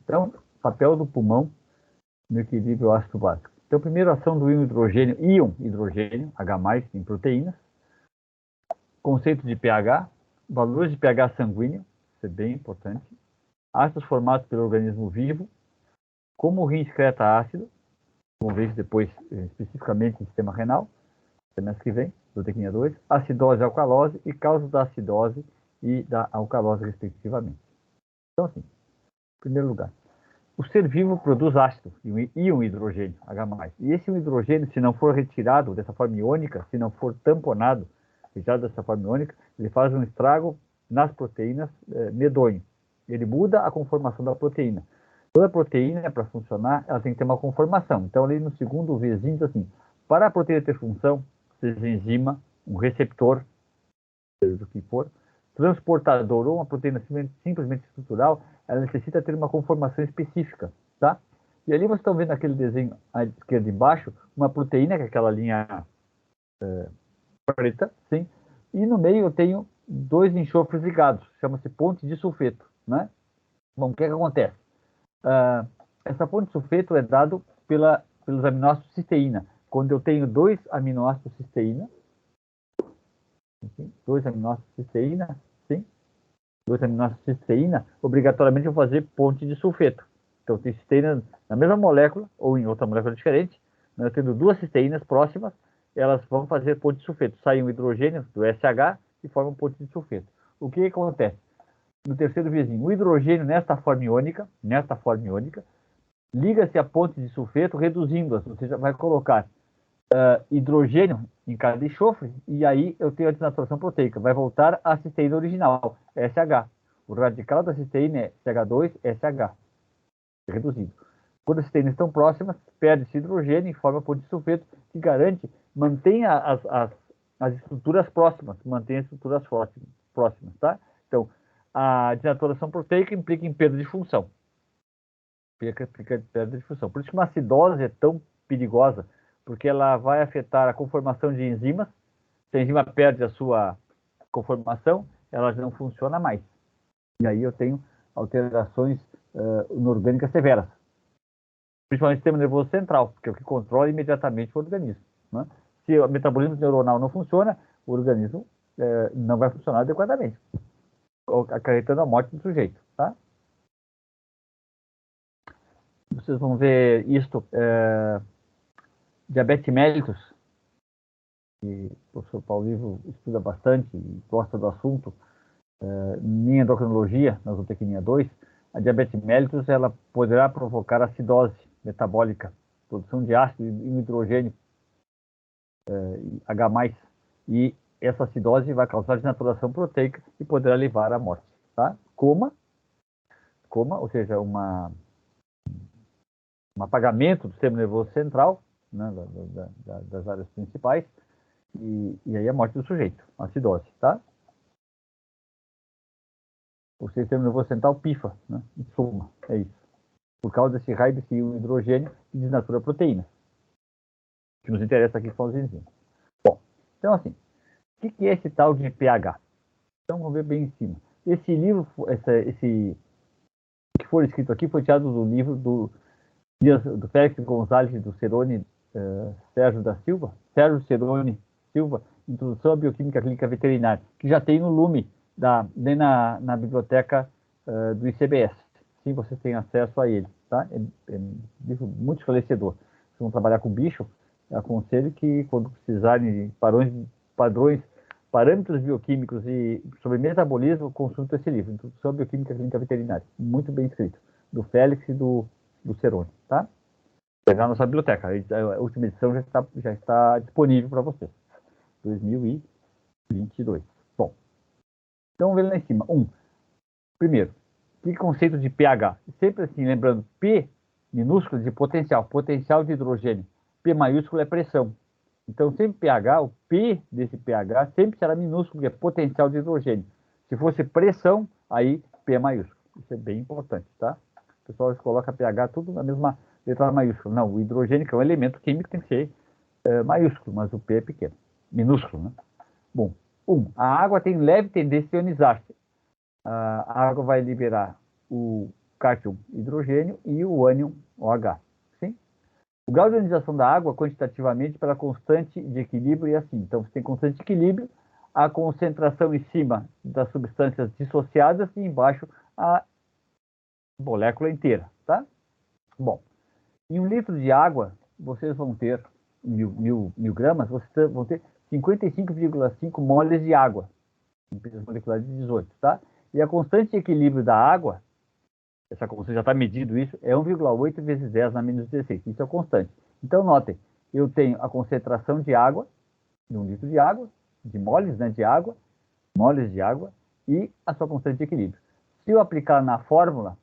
Então, papel do pulmão no equilíbrio ácido-básico. Então, primeiro, ação do íon hidrogênio, H+, em proteínas. Conceito de pH, valores de pH sanguíneo, isso é bem importante. Ácidos formados pelo organismo vivo, como o rim excreta ácido, vamos ver depois especificamente em sistema renal, semestre que vem, zootecnia 2, acidose e alcalose e causas da acidose e da alcalose, respectivamente. Então, assim, em primeiro lugar, o ser vivo produz ácido, íon hidrogênio, H+. E esse hidrogênio, se não for retirado dessa forma iônica, se não for tamponado, retirado dessa forma iônica, ele faz um estrago nas proteínas medonho. Ele muda a conformação da proteína. Toda proteína, para funcionar, ela tem que ter uma conformação. Então, ali no segundo Vzinho, diz assim, para a proteína ter função, seja enzima, um receptor, seja do que for, transportador ou uma proteína simplesmente estrutural, ela necessita ter uma conformação específica, tá? E ali vocês estão vendo aquele desenho à esquerda embaixo, uma proteína, que é aquela linha preta, sim, e no meio eu tenho dois enxofres ligados, chama-se ponte de sulfeto, né? Bom, o que acontece? Essa ponte de sulfeto é dado pelos aminoácidos cisteína. Quando eu tenho dois aminoácidos cisteína, obrigatoriamente eu vou fazer ponte de sulfeto. Então, tem cisteína na mesma molécula, ou em outra molécula diferente, né, tendo duas cisteínas próximas, elas vão fazer ponte de sulfeto. Sai um hidrogênio do SH e forma um ponte de sulfeto. O que acontece? No terceiro vizinho, o hidrogênio nesta forma iônica, liga-se à ponte de sulfeto, reduzindo-as. Você já vai colocar hidrogênio em cada enxofre, e aí eu tenho a desnaturação proteica. Vai voltar à cisteína original, SH. O radical da cisteína é CH2SH, reduzido. Quando as cisteínas estão próximas, perde-se hidrogênio e forma ponte de sulfeto, que garante, mantém as estruturas próximas, mantém as estruturas próximas, tá? Então, a desnaturação proteica implica em perda de função. Perda de função. Por isso que uma acidose é tão perigosa, porque ela vai afetar a conformação de enzimas. Se a enzima perde a sua conformação, ela não funciona mais. E aí eu tenho alterações inorgânicas severas. Principalmente no sistema nervoso central, porque é o que controla imediatamente o organismo, né? Se o metabolismo neuronal não funciona, o organismo não vai funcionar adequadamente, acarretando a morte do sujeito, tá? Vocês vão ver isto, diabetes mellitus, que o professor Paulo Ivo estuda bastante e gosta do assunto, em endocrinologia, na zootecnia 2, a diabetes mellitus, ela poderá provocar acidose metabólica, produção de ácido e hidrogênio, H+, e essa acidose vai causar desnaturação proteica e poderá levar à morte, tá? Coma, ou seja, um apagamento do sistema nervoso central, né, das áreas principais, e aí a morte do sujeito, acidose, tá? O sistema nervoso central pifa, né, em suma, é isso. Por causa desse raio desse hidrogênio que desnatura a proteína. O que nos interessa aqui são os enzimas. Bom, então assim, o que é esse tal de pH? Então vamos ver bem em cima. Esse livro, esse que foi escrito aqui, foi tirado do livro do Félix Gonzalez do Cerone, Sérgio Cerone Silva, Introdução à Bioquímica Clínica Veterinária, que já tem no Lume, nem na biblioteca do ICBS. Sim, vocês têm acesso a ele, tá? É um livro muito esclarecedor. Vocês vão trabalhar com bicho, eu aconselho que quando precisarem de parâmetros bioquímicos e sobre metabolismo, consultem esse livro, Introdução à Bioquímica Clínica Veterinária. Muito bem escrito, do Félix e do Cerone, tá? Pegar na nossa biblioteca. A última edição já está disponível para vocês. 2022. Bom, então vamos ver lá em cima. Primeiro, que conceito de pH? Sempre assim, lembrando, P minúsculo de potencial de hidrogênio. P maiúsculo é pressão. Então, sempre pH, o P desse pH sempre será minúsculo, que é potencial de hidrogênio. Se fosse pressão, aí P é maiúsculo. Isso é bem importante, tá? O pessoal coloca pH tudo na mesma letra maiúscula. Não, o hidrogênio, que é um elemento químico, tem que ser maiúsculo, mas o P é pequeno, minúsculo, né? Bom, a água tem leve tendência a ionizar-se. A água vai liberar o cátion hidrogênio e o ânion OH. Sim? O grau de ionização da água quantitativamente pela constante de equilíbrio é assim. Então, você tem constante de equilíbrio, a concentração em cima das substâncias dissociadas e embaixo a molécula inteira, tá? Bom, em 1 litro de água, vocês vão ter, mil gramas, vocês vão ter 55,5 moles de água, em peso molecular de 18, tá? E a constante de equilíbrio da água, essa constante já está medido isso, é 1,8 vezes 10 na menos 16, isso é constante. Então, notem, eu tenho a concentração de água, de 1 litro de água, de moles, né, moles de água, e a sua constante de equilíbrio. Se eu aplicar na fórmula,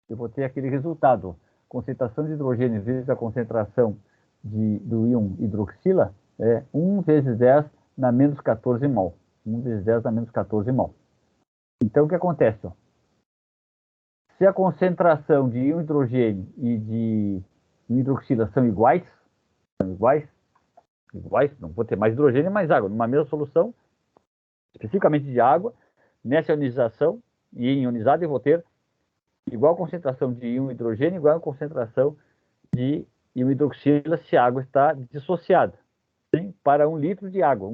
eu vou ter aquele resultado, concentração de hidrogênio vezes a concentração do íon hidroxila é 1 vezes 10 na menos 14 mol. 1 vezes 10 na menos 14 mol. Então, o que acontece? Ó? Se a concentração de íon hidrogênio e de íon hidroxila são iguais, não vou ter mais hidrogênio e mais água, numa mesma solução, especificamente de água, nessa ionização, e ionizada eu vou ter igual concentração de íon hidrogênio, igual concentração de íon hidroxila se a água está dissociada. Sim? Para 1 litro de água,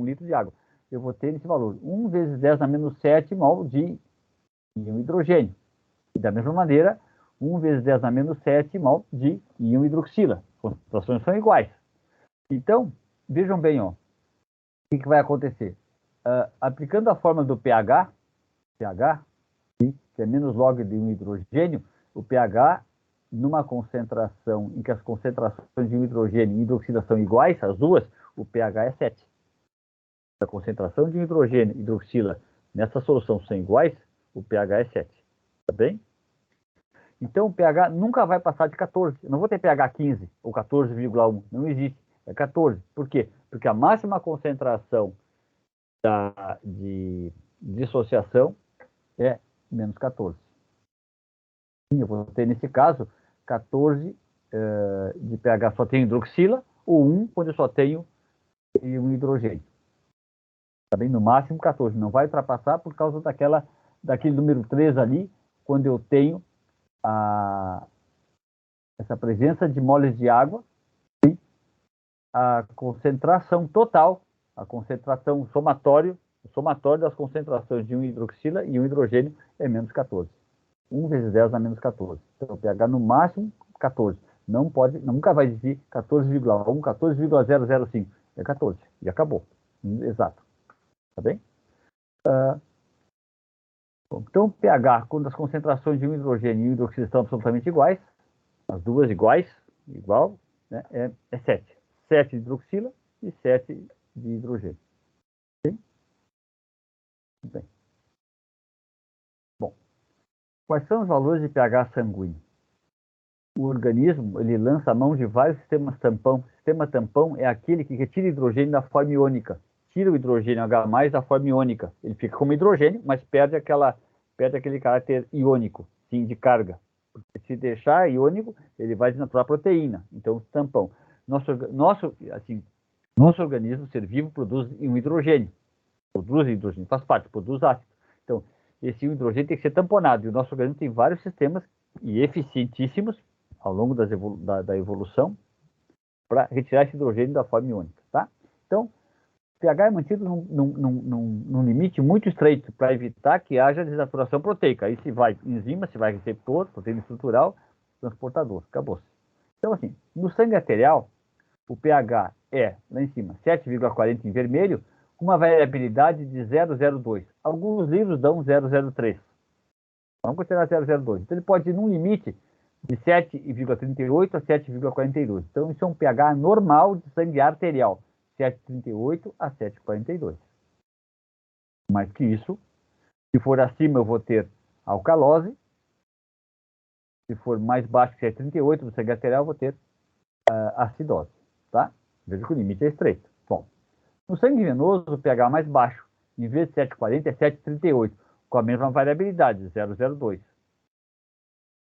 eu vou ter esse valor, 1 vezes 10 na menos 7 mol de íon hidrogênio. E da mesma maneira, 1 vezes 10 na menos 7 mol de íon hidroxila. As concentrações são iguais. Então, vejam bem, ó, o que vai acontecer? Aplicando a fórmula do pH, que é menos log de um hidrogênio, o pH, numa concentração em que as concentrações de um hidrogênio e hidroxila são iguais, as duas, o pH é 7. Se a concentração de um hidrogênio e hidroxila nessa solução são iguais, o pH é 7. Tá bem? Então, o pH nunca vai passar de 14. Eu não vou ter pH 15 ou 14,1. Não existe. É 14. Por quê? Porque a máxima concentração de dissociação é menos 14. Eu vou ter, nesse caso, 14 de pH só tenho hidroxila, ou 1 quando eu só tenho um hidrogênio. Tá bem? No máximo 14. Não vai ultrapassar por causa daquele número 3 ali, quando eu tenho essa presença de moles de água e a concentração total, a concentração o somatório das concentrações de um hidroxila e um hidrogênio é menos 14. 1 vezes 10 a menos 14. Então, o pH no máximo 14. Não pode, nunca vai dizer 14,1, 14,005. É 14. E acabou. Exato. Tá bem? Então, o pH, quando as concentrações de um hidrogênio e um hidroxila estão absolutamente iguais, as duas igual, né, é 7. 7 de hidroxila e 7 de hidrogênio. Ok? Bem. Bom, quais são os valores de pH sanguíneo? O organismo, ele lança a mão de vários sistemas tampão. O sistema tampão é aquele que retira hidrogênio da forma iônica. Tira o hidrogênio H+, da forma iônica. Ele fica como hidrogênio, mas perde aquele caráter iônico, sim, de carga. Porque se deixar iônico, ele vai desnaturar a proteína. Então, tampão. Nosso organismo, ser vivo, produz um hidrogênio. Faz parte, produz ácido. Então, esse hidrogênio tem que ser tamponado. E o nosso organismo tem vários sistemas, e eficientíssimos, ao longo da evolução, para retirar esse hidrogênio da forma iônica, tá? Então, o pH é mantido num limite muito estreito para evitar que haja desnaturação proteica. Aí se vai enzima, se vai receptor, proteína estrutural, transportador, acabou-se. Então, assim, no sangue arterial, o pH é, lá em cima, 7,40 em vermelho, com uma variabilidade de 0,02. Alguns livros dão 0,03. Vamos considerar 0,02. Então, ele pode ir num limite de 7,38 a 7,42. Então, isso é um pH normal de sangue arterial, 7,38 a 7,42. Mais que isso, se for acima, eu vou ter alcalose. Se for mais baixo que 7,38 do sangue arterial, eu vou ter acidose. Tá? Veja que o limite é estreito. Bom, no sangue venoso, o pH mais baixo, em vez de 7,40, é 7,38, com a mesma variabilidade, 0,02.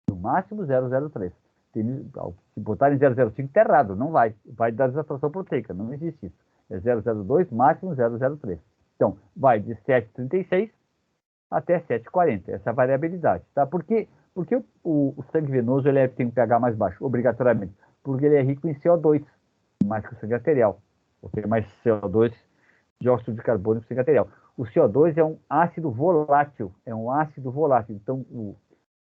No máximo 0,03. Se botarem 0,05, está errado, não vai. Vai dar desatração proteica, não existe isso. É 0,02, máximo 0,03. Então, vai de 7,36 até 7,40, essa variabilidade. Tá? Por que Por que o sangue venoso tem um pH mais baixo? Obrigatoriamente. Porque ele é rico em CO2, mais que o sangue arterial. Ou tem mais CO2, dióxido de carbono que o sangue arterial. O CO2 é um ácido volátil. Então,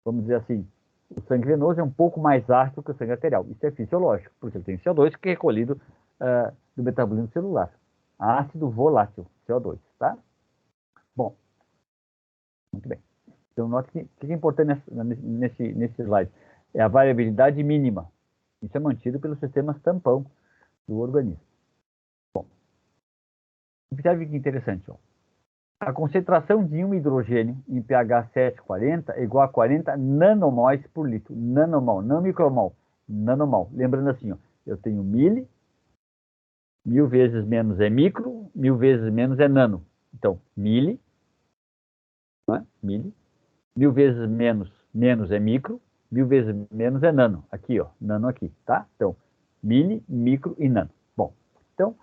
vamos dizer assim, o sangue venoso é um pouco mais ácido que o sangue arterial. Isso é fisiológico, porque ele tem CO2 que é recolhido do metabolismo celular. Ácido volátil, CO2, tá? Bom, muito bem. Então, note que o que é importante nesse slide é a variabilidade mínima. Isso é mantido pelos sistemas tampão do organismo. Bom, observe que interessante, ó. A concentração de um hidrogênio em pH 740 é igual a 40 nanomols por litro. Nanomol, não micromol. Nanomol. Lembrando assim, ó, eu tenho mil vezes menos é micro, 1000 vezes menos é nano. Então, mil, né? 1000 vezes menos é micro, 1000 vezes menos é nano. Aqui, ó, nano aqui, tá? Então, micro e nano. Bom, então,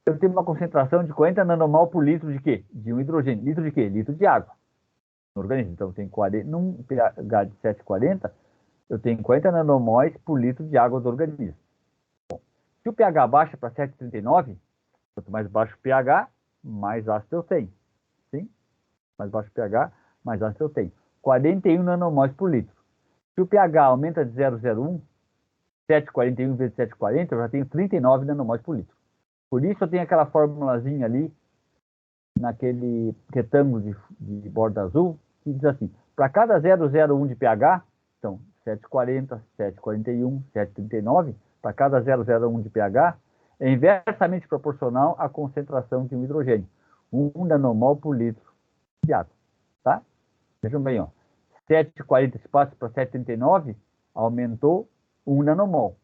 eu tenho uma concentração de 40 nanomol por litro de quê? De um hidrogênio. Litro de quê? Litro de água no organismo. Então, tem 40, num pH de 740, eu tenho 40 nanomols por litro de água do organismo. Bom, se o pH baixa para 7,39, quanto mais baixo o pH, mais ácido eu tenho. Sim? Mais baixo o pH, mais ácido eu tenho. 41 nanomols por litro. Se o pH aumenta de 0,01, 741 vezes 740, eu já tenho 39 nanomols por litro. Por isso eu tenho aquela formulazinha ali, naquele retângulo de borda azul, que diz assim, para cada 0,01 de pH, então 740, 741, 739, para cada 0,01 de pH, é inversamente proporcional à concentração de um hidrogênio, 1 nanomol por litro de água, tá? Vejam bem, ó, 740 espaço para 739, aumentou 1 nanomol.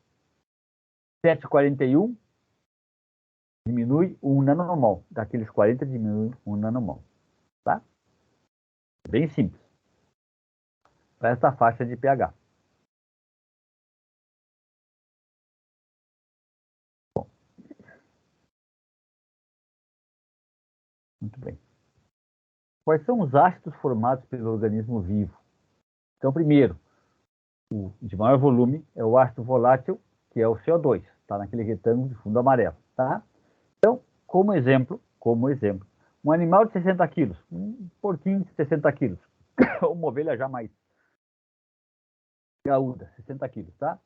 741 diminui 1 nanomol. Daqueles 40 diminui 1 nanomol. Tá? Bem simples. Para essa faixa de pH. Bom, muito bem. Quais são os ácidos formados pelo organismo vivo? Então, primeiro, o de maior volume é o ácido volátil, que é o CO2. Está naquele retângulo de fundo amarelo. Tá? Então, como exemplo, um animal de 60 quilos, um porquinho de 60 quilos, uma ovelha já mais gaúda, 60 quilos, tá?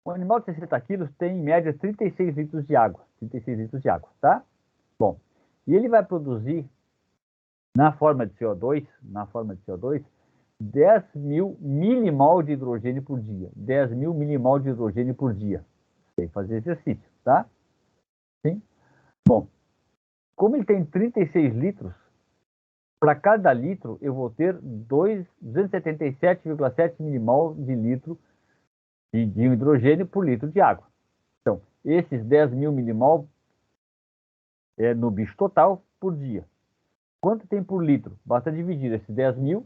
Um animal de 60 quilos tem, em média, 36 litros de água. 36 litros de água, tá? Bom, e ele vai produzir, na forma de CO2, 10 mil milimol de hidrogênio por dia. 10 mil milimol de hidrogênio por dia. Tem que fazer exercício, tá? Sim? Bom, como ele tem 36 litros, para cada litro eu vou ter 277,7 milimol de litro de hidrogênio por litro de água. Então, esses 10 mil milimol é no bicho total por dia. Quanto tem por litro? Basta dividir esses 10 mil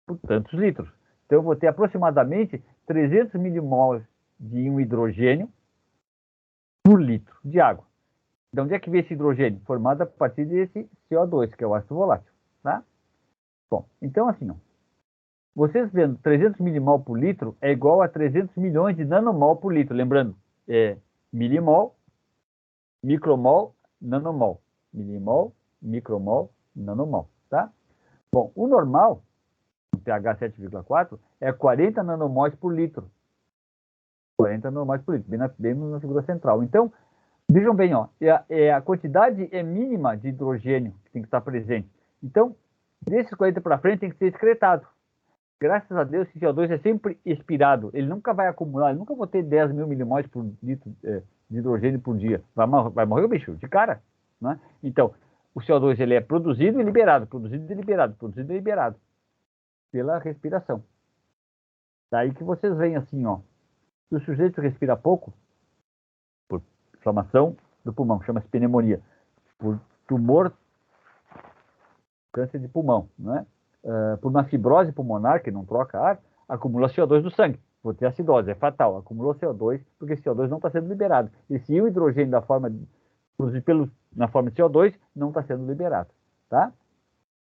por tantos litros. Então, eu vou ter aproximadamente 300 milimols de um hidrogênio por litro de água. De onde é que vem esse hidrogênio? Formado a partir desse CO2, que é o ácido volátil. Tá? Bom, então assim, ó, vocês vendo 300 milimol por litro é igual a 300 milhões de nanomol por litro. Lembrando, milimol, micromol, nanomol. Milimol, micromol, nanomol. Tá? Bom, o normal, o pH 7,4, é 40 nanomols por litro. 40 nanomols por litro, bem na figura central. Então, vejam bem, ó, a quantidade é mínima de hidrogênio que tem que estar presente. Então, desses 40 para frente tem que ser excretado. Graças a Deus, esse CO2 é sempre expirado. Ele nunca vai acumular, ele nunca vai ter 10 mil milimols por litro de hidrogênio por dia. Vai morrer o bicho, de cara. Né? Então, o CO2 ele é produzido e liberado, produzido e liberado, produzido e liberado pela respiração. Daí que vocês veem assim, ó, se o sujeito respira pouco, por inflamação do pulmão, chama-se pneumonia, por tumor, câncer de pulmão, né? Por uma fibrose pulmonar, que não troca ar, acumula CO2 do sangue. Vou ter acidose, é fatal. Acumulou CO2, porque esse CO2 não está sendo liberado. Esse hidrogênio produzido na forma de CO2 não está sendo liberado. Tá?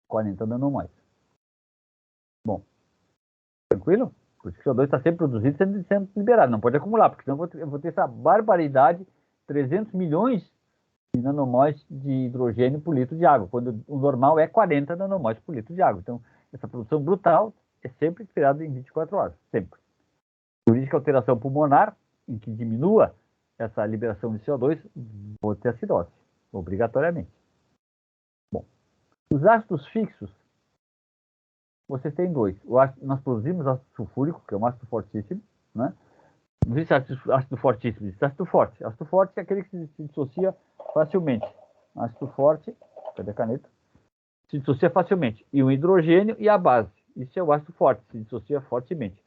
40 nanomols. Bom, Tranquilo? Por isso que o CO2 está sempre produzido e sendo liberado. Não pode acumular, porque senão eu vou ter essa barbaridade, 300 milhões de nanomóis de hidrogênio por litro de água, quando o normal é 40 nanomóis por litro de água. Então, essa produção brutal é sempre esperada em 24 horas, sempre. Por isso que a alteração pulmonar, em que diminua essa liberação de CO2, vou ter acidose, obrigatoriamente. Bom, os ácidos fixos, vocês têm dois. Nós produzimos ácido sulfúrico, que é um ácido fortíssimo, né? Não existe ácido fortíssimo, existe ácido forte. Ácido forte é aquele que se dissocia facilmente. Ácido forte, cadê a caneta? Se dissocia facilmente. E o hidrogênio e a base. Isso é o ácido forte, se dissocia fortemente.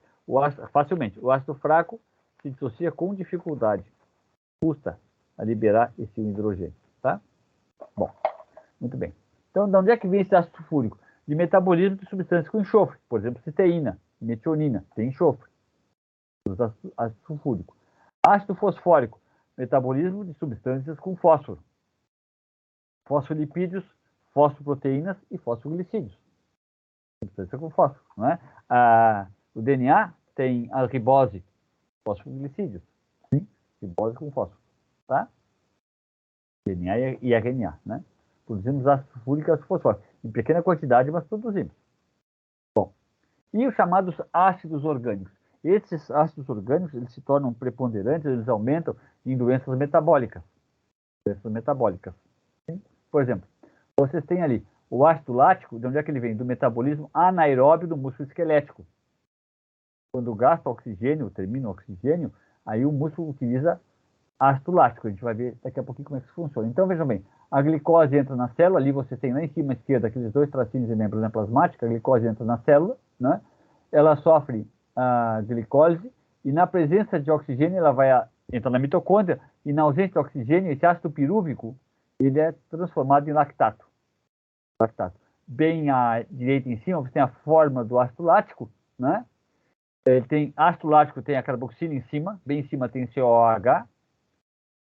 Facilmente. O ácido fraco se dissocia com dificuldade. Custa a liberar esse hidrogênio, tá? Bom, muito bem. Então, de onde é que vem esse ácido sulfúrico? De metabolismo de substâncias com enxofre. Por exemplo, cisteína, metionina, tem enxofre. Ácido sulfúrico. Ácido fosfórico, metabolismo de substâncias com fósforo. Fosfolipídios, fosfoproteínas e fosfoglicídios. Substância com fósforo, não é? O DNA tem a ribose, fosfoglicídios. Sim, ribose com fósforo, tá? DNA e RNA, né? Produzimos ácido sulfúrico e ácido fosfórico. Em pequena quantidade, mas produzimos. Bom, e os chamados ácidos orgânicos? Esses ácidos orgânicos, eles se tornam preponderantes, eles aumentam em doenças metabólicas. Doenças metabólicas. Sim? Por exemplo, vocês têm ali o ácido lático, de onde é que ele vem? Do metabolismo anaeróbio do músculo esquelético. Quando gasta oxigênio, termina o oxigênio, aí o músculo utiliza ácido lático. A gente vai ver daqui a pouquinho como é que isso funciona. Então, vejam bem, a glicose entra na célula, ali você tem lá em cima à esquerda aqueles dois tracinhos de membrana plasmática, a glicose entra na célula, né? Ela sofre a glicose e na presença de oxigênio ela vai entrar na mitocôndria e na ausência de oxigênio, esse ácido pirúvico, ele é transformado em lactato. Bem à direita em cima, você tem a forma do ácido lático, né? Ele tem ácido lático, tem a carboxila em cima, bem em cima tem COH.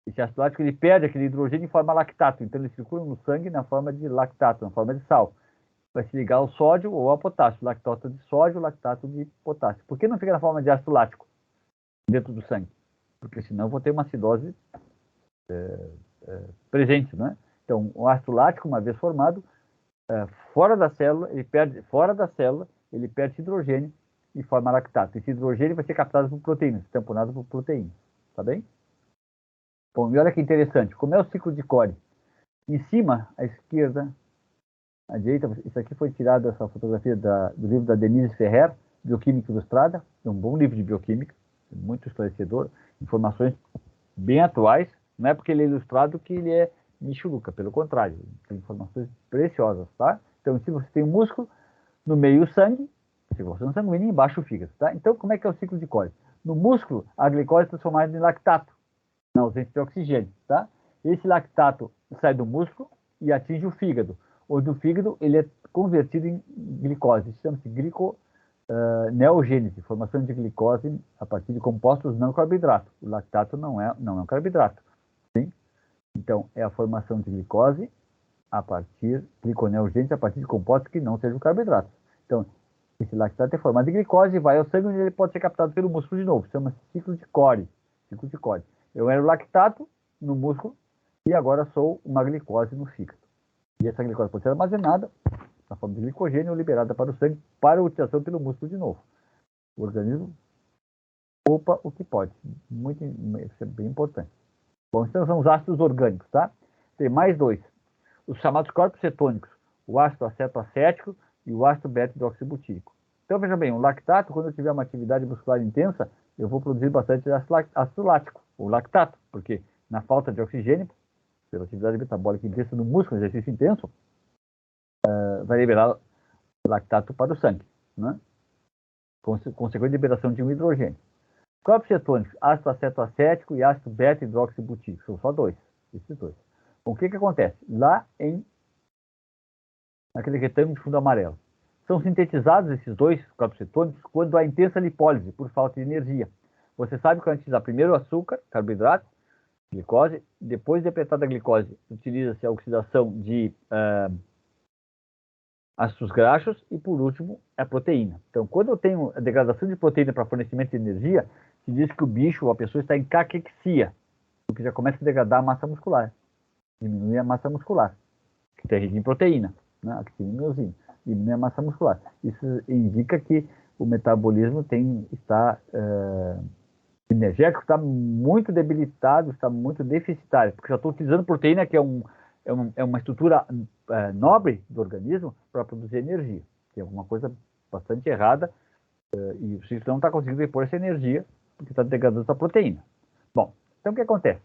Esse ácido lático ele perde aquele hidrogênio e forma lactato, então ele circula no sangue na forma de lactato, na forma de sal. Vai se ligar ao sódio ou ao potássio, lactato de sódio, lactato de potássio. Por que não fica na forma de ácido lático dentro do sangue? Porque senão eu vou ter uma acidose presente, né? Então, o ácido lático, uma vez formado, fora da célula, ele perde hidrogênio e forma lactato. Esse hidrogênio vai ser captado por proteínas, tamponado por proteínas, tá bem? Bom, e olha que interessante, como é o ciclo de Cori? Em cima, à esquerda, à direita, isso aqui foi tirado, essa fotografia do livro da Denise Ferrer, Bioquímica Ilustrada, é um bom livro de bioquímica, muito esclarecedor, informações bem atuais, não é porque ele é ilustrado que ele é michuruca, pelo contrário, tem informações preciosas, tá? Então, se você tem um músculo, no meio o sangue, circulação sanguínea e embaixo o fígado, tá? Então, como é que é o ciclo de Cori? No músculo, a glicose é transformada em lactato, na ausência de oxigênio, tá? Esse lactato sai do músculo e atinge o fígado, onde o fígado ele é convertido em glicose, chama-se neogênese, formação de glicose a partir de compostos não carboidratos. O lactato não é um carboidrato, sim? Então, é a formação de glicose gliconeogênese a partir de compostos que não sejam carboidratos. Então, esse lactato é formado de glicose e vai ao sangue onde ele pode ser captado pelo músculo de novo. Chama-se ciclo de Cori. Ciclo de Cori. Eu era o lactato no músculo e agora sou uma glicose no fígado. E essa glicose pode ser armazenada na forma de glicogênio ou liberada para o sangue para utilização pelo músculo de novo. O organismo poupa o que pode. Isso é bem importante. Bom, então são os ácidos orgânicos, tá? Tem mais dois. Os chamados corpos cetônicos. O ácido acetoacético e o ácido beta-hidroxibutírico. Então, veja bem, o lactato, quando eu tiver uma atividade muscular intensa, eu vou produzir bastante ácido lático, ou lactato, porque na falta de oxigênio, pela atividade metabólica intensa no músculo, exercício intenso, vai liberar lactato para o sangue, né? Consequente liberação de um hidrogênio. Corpos cetônicos, ácido acetoacético e ácido beta-hidroxibutírico, são só dois, esses dois. Bom, o que acontece? Lá naquele retângulo de fundo amarelo, são sintetizados esses dois corpos cetônicos quando há intensa lipólise, por falta de energia. Você sabe que antes primeiro o açúcar, carboidrato, glicose, depois de apertada a glicose, utiliza-se a oxidação de ácidos graxos e, por último, a proteína. Então, quando eu tenho a degradação de proteína para fornecimento de energia, se diz que o bicho ou a pessoa está em caquexia, porque já começa a degradar a massa muscular, diminui a massa muscular, que tem origem em proteína, né? A miosina, diminui a massa muscular. Isso indica que o metabolismo está energético, está muito debilitado, está muito deficitário, porque já estou utilizando proteína, que é uma estrutura nobre do organismo, para produzir energia. Tem alguma coisa bastante errada, e o sistema não está conseguindo repor essa energia, porque está degradando essa proteína. Bom, então o que acontece?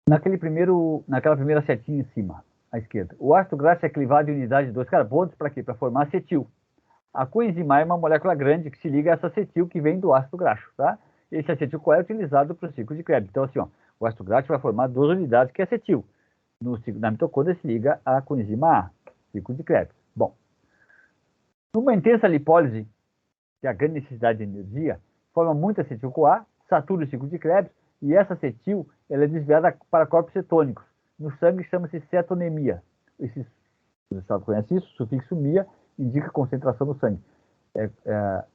Naquela primeira setinha em cima, à esquerda, o ácido graxo é clivado em unidade de 2 carbonos, para quê? Para formar acetil. A coenzima é uma molécula grande que se liga a essa acetil que vem do ácido graxo, tá? Esse acetil-CoA é utilizado para o ciclo de Krebs. Então, assim, ó, o ácido graxo vai formar 2 unidades que é acetil. Na mitocôndria se liga à coenzima A, ciclo de Krebs. Bom, numa intensa lipólise, que é a grande necessidade de energia, forma muito acetil-CoA, satura o ciclo de Krebs, e essa acetil ela é desviada para corpos cetônicos. No sangue chama-se cetonemia. Você conhece isso? O sufixo mia indica concentração no sangue.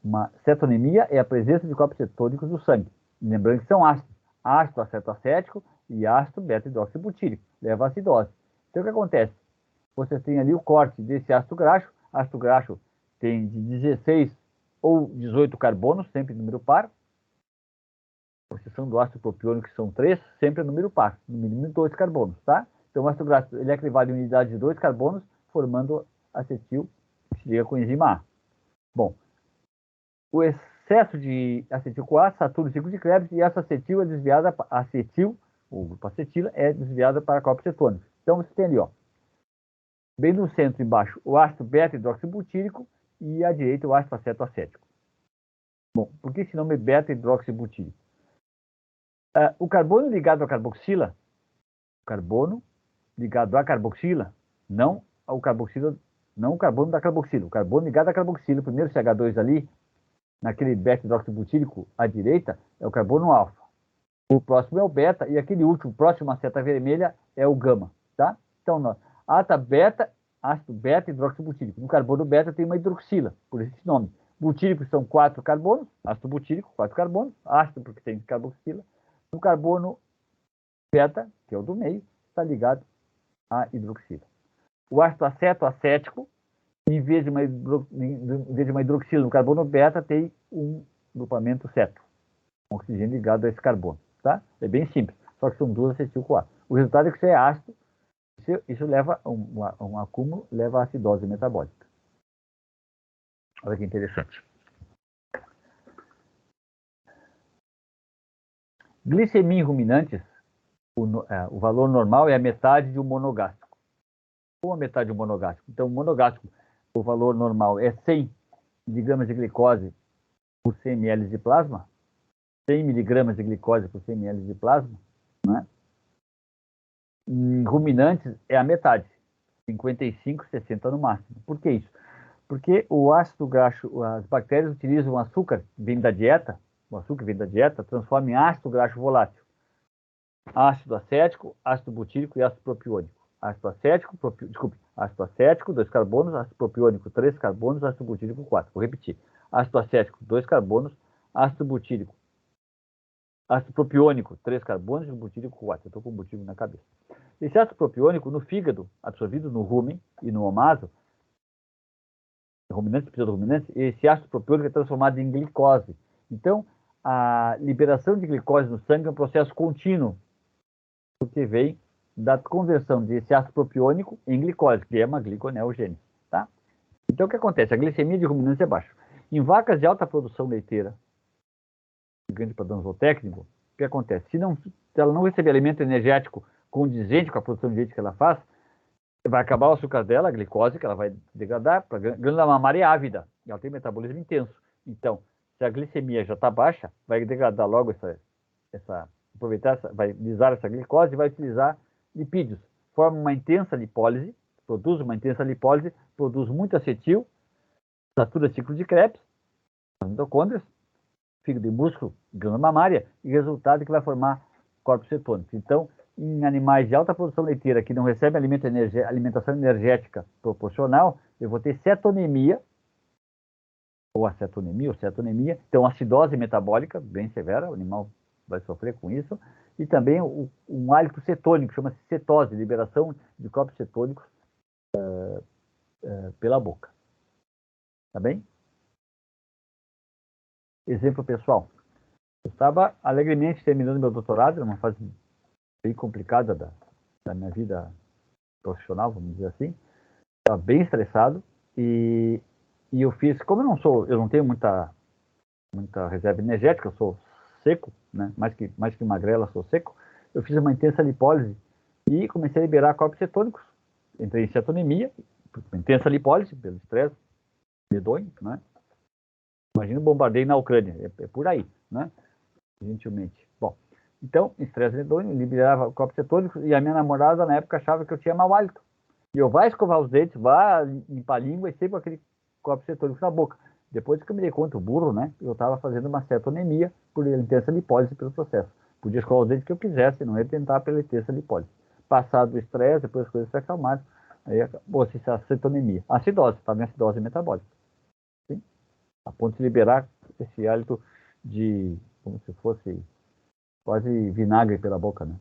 Uma cetonemia é a presença de corpos cetônicos no sangue. Lembrando que são ácidos. Ácido acetoacético e ácido beta-hidroxibutírico. Leva à acidose. Então, o que acontece? Você tem ali o corte desse ácido graxo. Ácido graxo tem de 16 ou 18 carbonos, sempre número par. A exceção do ácido propiônico, que são 3, sempre é número par. No mínimo 2 carbonos, tá? Então, o ácido graxo ele é clivado em unidade de 2 carbonos, formando acetil, que se liga com a enzima A. Bom, o excesso de acetil-CoA satura o ciclo de Krebs e essa acetil é desviada, o grupo acetila, é desviada para corpos cetônicos. Então, você tem ali, ó, bem no centro embaixo, o ácido beta-hidroxibutírico e à direita o ácido acetoacético. Bom, por que esse nome é beta-hidroxibutírico? O carbono ligado à carboxila, não o carbono da carboxila, o carbono ligado à carboxila, o primeiro CH2 ali, naquele beta-hidroxibutírico à direita, é o carbono alfa. O próximo é o beta, e aquele último, próximo à seta vermelha, é o gama, tá? Então, ácido beta-hidroxibutírico. No carbono beta tem uma hidroxila, por esse nome. Butírico são 4 carbonos, ácido butírico, 4 carbonos, ácido porque tem carboxila. O carbono beta, que é o do meio, está ligado à hidroxila. O ácido acetoacético, em vez de uma hidroxila no carbono beta, tem um grupamento ceto, um oxigênio ligado a esse carbono, tá? É bem simples, só que são 2 acetil-CoA. O resultado é que isso é ácido, isso leva a um acúmulo, leva à acidose metabólica. Olha que interessante. Glicemia em ruminantes, o valor normal é a metade de um monogástrico. Ou a metade de um monogástrico. Então, o monogástrico, o valor normal é 100 miligramas de glicose por 100 ml de plasma. 100 miligramas de glicose por 100 ml de plasma. Né? Em ruminantes é a metade. 55, 60 no máximo. Por que isso? Porque o ácido graxo, as bactérias utilizam o açúcar que vem da dieta, o açúcar que vem da dieta, transforma em ácido graxo volátil. Ácido acético, ácido butírico e ácido propiônico. Ácido acético, 2 carbonos, ácido propiônico, 3 carbonos, ácido butírico, 4. Vou repetir. Ácido acético, 2 carbonos, ácido butírico, ácido propiônico, 3 carbonos e butírico, 4. Eu estou com o butírico na cabeça. Esse ácido propiônico, no fígado, absorvido no rumen e no omaso, ruminantes, pseudo-ruminantes, esse ácido propiônico é transformado em glicose. Então, a liberação de glicose no sangue é um processo contínuo, porque vem da conversão desse ácido propiônico em glicose, que é uma gliconeogênese, tá? Então, o que acontece? A glicemia de ruminantes é baixa. Em vacas de alta produção leiteira, de grande padrão zootécnico, o que acontece? Se ela não receber alimento energético condizente com a produção de leite que ela faz, vai acabar o açúcar dela, a glicose, que ela vai degradar para a glândula mamária ávida, e ela tem metabolismo intenso. Então, se a glicemia já está baixa, vai degradar logo vai lisar essa glicose e vai utilizar lipídios. Forma uma intensa lipólise, produz muito acetil, satura ciclo de Krebs, as mitocôndrias, fígado e músculo, glândula mamária, e resultado é que vai formar corpos cetônicos. Então, em animais de alta produção leiteira que não recebem alimentação energética proporcional, eu vou ter cetonemia, ou acetonemia, ou cetonemia, então acidose metabólica, bem severa, o animal vai sofrer com isso, e também um hálito cetônico, chama-se cetose, liberação de corpos cetônicos pela boca. Tá bem? Exemplo pessoal. Eu estava alegremente terminando meu doutorado, numa fase bem complicada da minha vida profissional, vamos dizer assim. Estava bem estressado e eu fiz, como eu não tenho muita reserva energética, eu sou seco, né? mais que magrela, sou seco. Eu fiz uma intensa lipólise e comecei a liberar corpos cetônicos. Entrei em cetonemia, intensa lipólise, pelo estresse medonho, né? Imagina o bombardeio na Ucrânia, é por aí, né? Gentilmente. Bom, então, estresse medonho, liberava corpos cetônicos e a minha namorada na época achava que eu tinha mau hálito. E eu vai escovar os dentes, vai limpar a língua e sempre com aquele corpo cetônico na boca. Depois que eu me dei conta, o burro, né? Eu estava fazendo uma cetonemia por intensa lipólise pelo processo. Podia escovar os dentes que eu quisesse, não ia tentar pela intensa lipólise. Passado o estresse, depois as coisas se acalmaram, aí acabou-se a cetonemia. Acidose, estava em acidose metabólica. Sim? A ponto de liberar esse hálito de, como se fosse quase vinagre pela boca, né?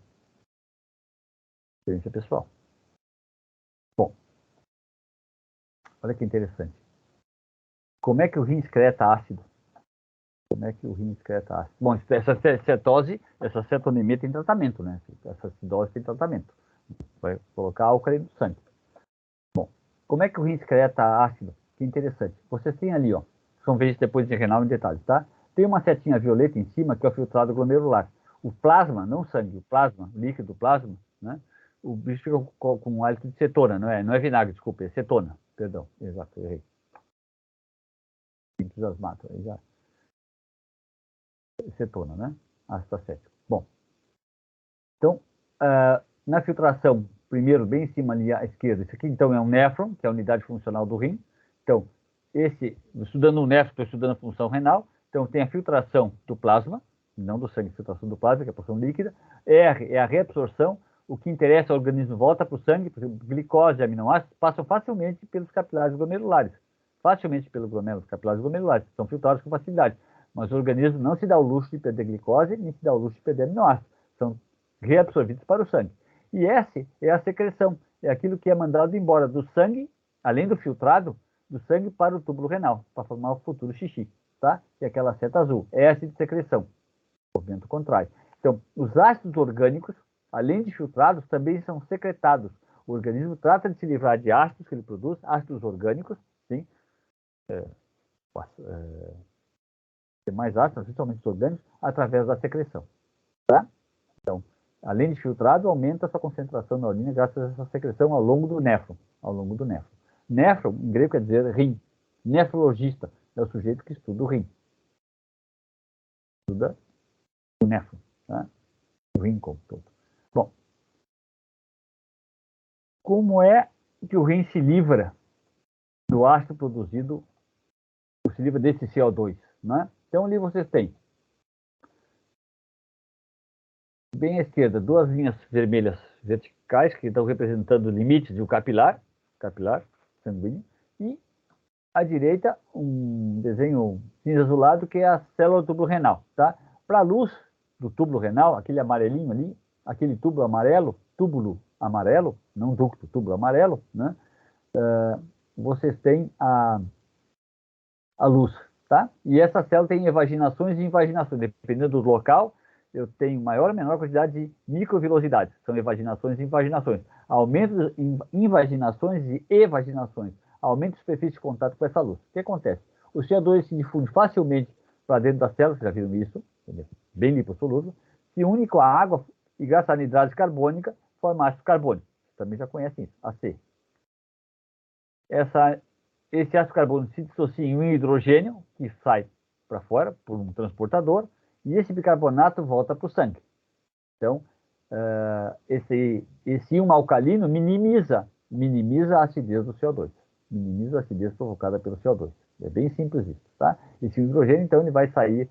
Experiência pessoal. Bom, olha que interessante. Como é que o rim excreta ácido? Como é que o rim excreta ácido? Bom, essa cetose, essa cetonemia tem tratamento, né? Essa acidose tem tratamento. Vai colocar álcali no sangue. Bom, como é que o rim excreta ácido? Que interessante. Vocês têm ali, ó, vamos ver isso depois de renal em detalhes, tá? Tem uma setinha violeta em cima que é o filtrado glomerular. O plasma, não o sangue, o plasma, o líquido plasma, né? O bicho fica com um hálito de cetona, não é vinagre, desculpa, é cetona. Perdão, exato, errei. Entusiasmado, já. Cetona, né? Ácido acético. Bom, então, na filtração, primeiro, bem em cima ali à esquerda, isso aqui então é um néfron, que é a unidade funcional do rim. Então, estudando o néfron, estou estudando a função renal. Então, tem a filtração do plasma, não do sangue, filtração do plasma, que é a porção líquida. R é a reabsorção. O que interessa é o organismo volta para o sangue, por exemplo, glicose e aminoácidos passam facilmente pelos capilares glomerulares. Facilmente pelos capilares glomerulares, são filtrados com facilidade. Mas o organismo não se dá o luxo de perder glicose, nem se dá o luxo de perder aminoácidos. São reabsorvidos para o sangue. E S é a secreção, é aquilo que é mandado embora do sangue, além do filtrado, do sangue para o túbulo renal, para formar o futuro xixi, tá? Que é aquela seta azul, S de secreção, movimento contrário. Então, os ácidos orgânicos, além de filtrados, também são secretados. O organismo trata de se livrar de ácidos que ele produz, ácidos orgânicos, sim, mais ácidos, principalmente os orgânicos, através da secreção, tá? Então, além de filtrado, aumenta a sua concentração na urina graças a essa secreção ao longo do néfron. Néfron, em grego, quer dizer rim. Nefrologista é o sujeito que estuda o rim. Estuda o néfron, tá? O rim como todo. Bom, como é que o rim se livra do ácido produzido, se livra desse CO2, né? Então, ali vocês têm, bem à esquerda, duas linhas vermelhas verticais que estão representando limites de um capilar sanguíneo, e à direita um desenho cinza azulado que é a célula do túbulo renal, tá? Para a luz do túbulo renal, aquele amarelinho ali, aquele túbulo amarelo, não ducto, túbulo amarelo, né? Vocês têm a luz, tá? E essa célula tem evaginações e invaginações, dependendo do local. Eu tenho maior ou menor quantidade de microvilosidades, são evaginações e invaginações. Aumento de invaginações e evaginações, aumento de superfície de contato com essa luz. O que acontece? O CO2 se difunde facilmente para dentro da célula, vocês já viram isso, bem lipossolúvel, se une com a água e graças à anidrose carbônica forma ácido carbônico. Vocês também já conhecem isso, AC. Esse ácido carbônico se dissocia em um hidrogênio, que sai para fora por um transportador, e esse bicarbonato volta para o sangue. Então, esse íon alcalino minimiza a acidez do CO2. Minimiza a acidez provocada pelo CO2. É bem simples isso, tá? Esse hidrogênio, então, ele vai sair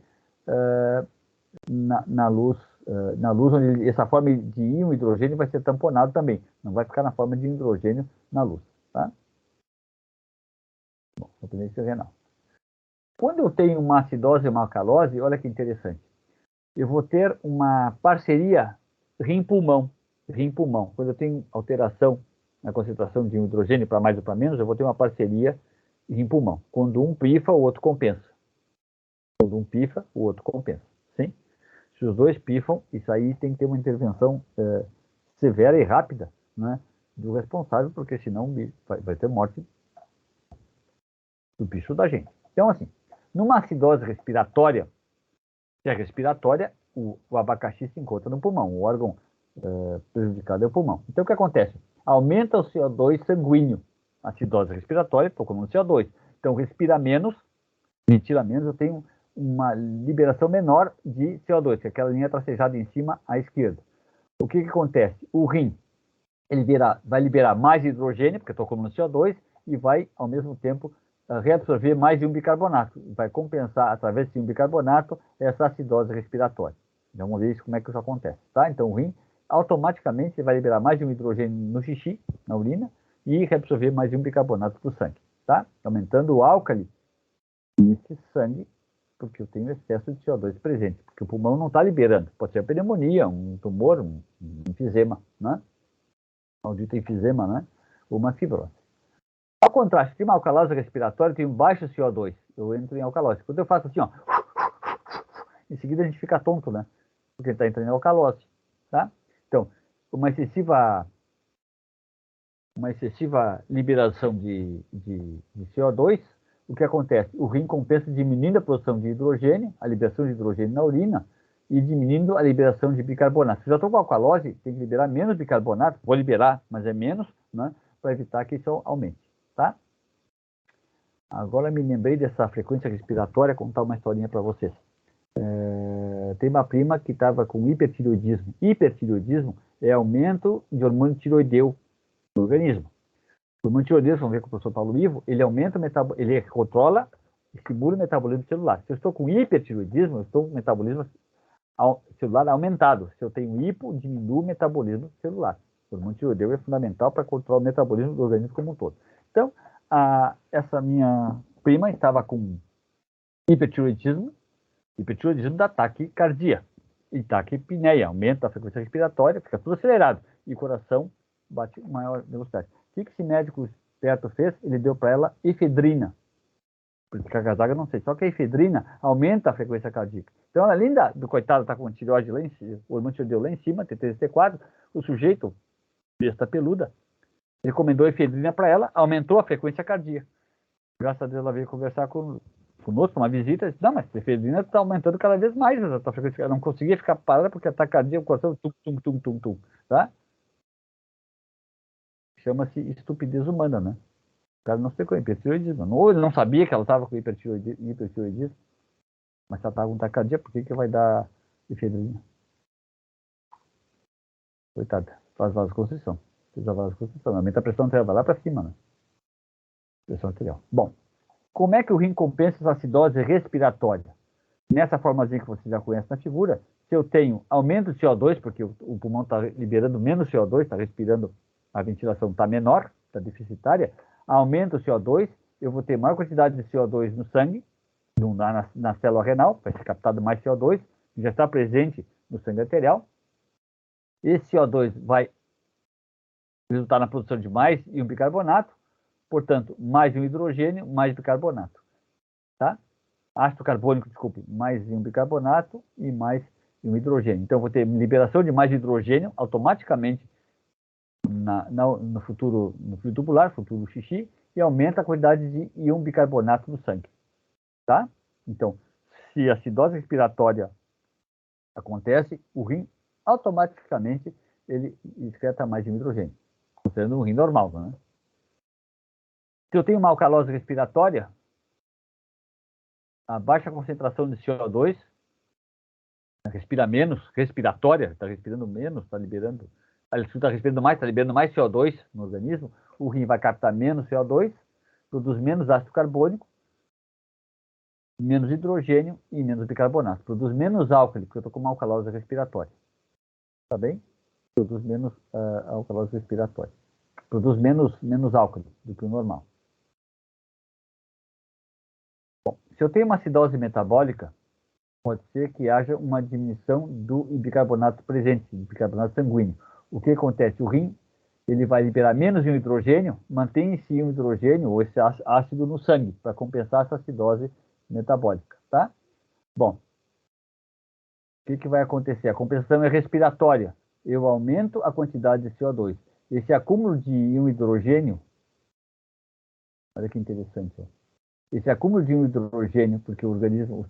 na luz na luz, onde essa forma de íon hidrogênio vai ser tamponado também. Não vai ficar na forma de hidrogênio na luz. Tá? Bom, dependência renal. Quando eu tenho uma acidose e uma alcalose, olha que interessante. Eu vou ter uma parceria rim-pulmão. Rim-pulmão. Quando eu tenho alteração na concentração de hidrogênio para mais ou para menos, eu vou ter uma parceria rim-pulmão. Quando um pifa, o outro compensa. Quando um pifa, o outro compensa. Sim? Se os dois pifam, isso aí tem que ter uma intervenção severa e rápida, né, do responsável, porque senão vai ter morte do bicho da gente. Então, assim, numa acidose respiratória, se é respiratória, o abacaxi se encontra no pulmão, o órgão prejudicado é o pulmão. Então, o que acontece? Aumenta o CO2 sanguíneo. Acidose respiratória, estou comendo CO2. Então, respira menos, ventila menos, eu tenho uma liberação menor de CO2, que é aquela linha tracejada em cima à esquerda. O que acontece? O rim ele vai liberar mais hidrogênio, porque estou comendo CO2, e vai, ao mesmo tempo, reabsorver mais de um bicarbonato. Vai compensar, através de um bicarbonato, essa acidose respiratória. Então, vamos ver como é que isso acontece. Tá? Então, o rim, automaticamente, vai liberar mais de um hidrogênio no xixi, na urina, e reabsorver mais de um bicarbonato para o sangue. Tá? Aumentando o álcali nesse sangue, porque eu tenho excesso de CO2 presente, porque o pulmão não está liberando. Pode ser uma pneumonia, um tumor, um enfisema, né? Maldito enfisema, né? Ou uma fibrose. Ao contrário, se tem uma alcalose respiratória, eu tenho baixo CO2, eu entro em alcalose. Quando eu faço assim, ó, em seguida a gente fica tonto, né? Porque está entrando em alcalose, tá? Então, uma excessiva liberação de CO2, o que acontece? O rim compensa diminuindo a produção de hidrogênio, a liberação de hidrogênio na urina, e diminuindo a liberação de bicarbonato. Se eu já estou com alcalose, tem que liberar menos bicarbonato, vou liberar, mas é menos, né, para evitar que isso aumente, tá? Agora me lembrei dessa frequência respiratória, contar uma historinha para vocês. Tem uma prima que estava com hipertireoidismo. Hipertireoidismo é aumento de hormônio tiroideu no organismo. O hormônio tiroideu, vamos ver com o professor Paulo Ivo, ele aumenta o ele controla, estimula o metabolismo celular. Se eu estou com hipertireoidismo, eu estou com o metabolismo celular aumentado. Se eu tenho hipo, diminui o metabolismo celular. O hormônio tiroideu é fundamental para controlar o metabolismo do organismo como um todo. Então, essa minha prima estava com hipertireoidismo da taquicardia e taquipneia, aumenta a frequência respiratória, fica tudo acelerado e o coração bate com maior velocidade. O que esse médico esperto fez? Ele deu para ela efedrina. Porque a casaca não sei, só que a efedrina aumenta a frequência cardíaca. Então, além do coitado estar com a tireoide lá em cima, o hormônio tireoideu lá em cima, T3 e T4, o sujeito, besta peluda, recomendou efedrina para ela, aumentou a frequência cardíaca. Graças a Deus ela veio conversar conosco, uma visita, disse, não, mas a efedrina está aumentando cada vez mais, a tua frequência cardíaca. Não conseguia ficar parada porque a taquicardia, o coração, tum, tá? Chama-se estupidez humana, né? O cara não sei com hipertireoidismo. Ou ele não sabia que ela estava com hipertireoidismo, mas se ela estava com taquicardia, por que vai dar efedrina? Coitada, faz vasoconstrição. Fez a vasoconstrição. Aumenta a pressão arterial, vai lá para cima, né? Pressão arterial. Bom, como é que o rim compensa essa acidose respiratória? Nessa formazinha que você já conhece na figura, se eu tenho aumento de CO2, porque o pulmão está liberando menos CO2, está respirando, a ventilação está menor, está deficitária, aumenta o CO2, eu vou ter maior quantidade de CO2 no sangue, na célula renal, vai ser captado mais CO2, que já está presente no sangue arterial. Esse CO2 vai resultar na produção de mais um bicarbonato, portanto, mais um hidrogênio, mais bicarbonato, tá? Ácido carbônico, desculpe, mais um bicarbonato e mais um hidrogênio. Então, vou ter liberação de mais hidrogênio automaticamente no fluido tubular, futuro xixi, e aumenta a quantidade de íon bicarbonato no sangue, tá? Então, se a acidose respiratória acontece, o rim automaticamente ele excreta mais de um hidrogênio, considerando um rim normal, né? Se eu tenho uma alcalose respiratória, a baixa concentração de CO2, respira menos, respiratória, está respirando menos, está liberando, está respirando mais, está liberando mais CO2 no organismo, o rim vai captar menos CO2, produz menos ácido carbônico, menos hidrogênio e menos bicarbonato. Produz menos álcali, porque eu estou com uma alcalose respiratória. Tá bem? Produz menos alcalose respiratória. Produz menos álcali do que o normal. Bom, se eu tenho uma acidose metabólica, pode ser que haja uma diminuição do bicarbonato presente, do bicarbonato sanguíneo. O que acontece? O rim ele vai liberar menos íon hidrogênio, mantém esse íon hidrogênio ou esse ácido no sangue, para compensar essa acidose metabólica, tá? Bom, o que vai acontecer? A compensação é respiratória. Eu aumento a quantidade de CO2. Esse acúmulo de íon hidrogênio, olha que interessante, ó. Esse acúmulo de íon hidrogênio, porque o organismo,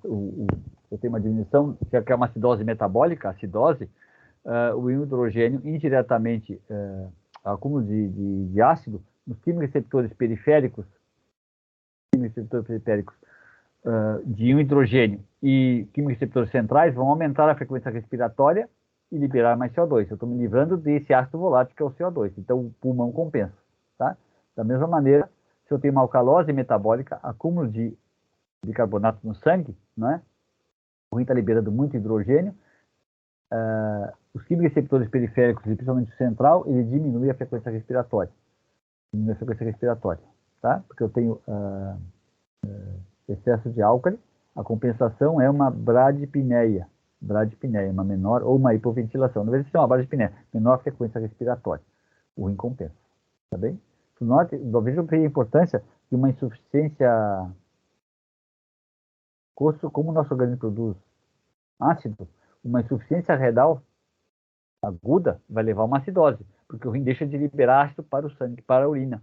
eu tenho uma diminuição, que é uma acidose metabólica, acidose, o íon hidrogênio indiretamente, acúmulo de ácido, nos quimioreceptores periféricos, de íon hidrogênio e quimioreceptores centrais vão aumentar a frequência respiratória e liberar mais CO2. Eu estou me livrando desse ácido volátil que é o CO2. Então, o pulmão compensa. Tá? Da mesma maneira, se eu tenho uma alcalose metabólica, acúmulo de bicarbonato no sangue, né? O rim está liberando muito hidrogênio, os quimioreceptores periféricos, e principalmente o central, ele diminui a frequência respiratória. Diminui a frequência respiratória, tá? Porque eu tenho excesso de álcali, a compensação é uma bradipneia. Bradipneia, uma menor, ou uma hipoventilação. Na verdade, isso é uma bradipneia, menor frequência respiratória. O rim compensa, tá bem? Note, veja a importância de uma insuficiência, como o nosso organismo produz ácido, uma insuficiência renal aguda vai levar a uma acidose, porque o rim deixa de liberar ácido para o sangue, para a urina.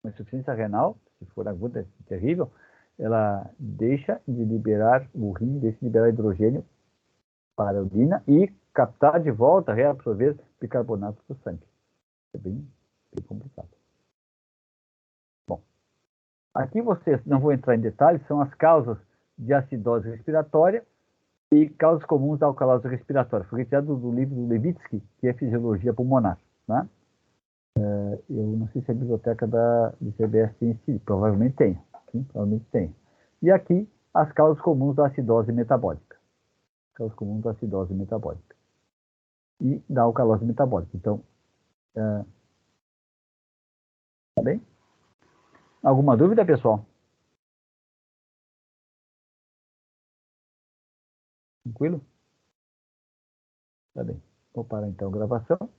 Uma insuficiência renal, se for aguda, é terrível, ela deixa de liberar, o rim deixa de liberar hidrogênio para a urina e captar de volta, reabsorver bicarbonato do sangue. É bem complicado. Bom, aqui vocês, não vou entrar em detalhes, são as causas de acidose respiratória e causas comuns da alcalose respiratória. Foi retirado do livro do Levitsky, que é Fisiologia Pulmonar. Né? Eu não sei se a biblioteca da CBS tem esse livro, provavelmente tem. Sim, provavelmente tem. E aqui, as causas comuns da acidose metabólica. Causas comuns da acidose metabólica. E da alcalose metabólica. Então, tá bem? Alguma dúvida, pessoal? Tranquilo? Tá bem. Vou parar então a gravação.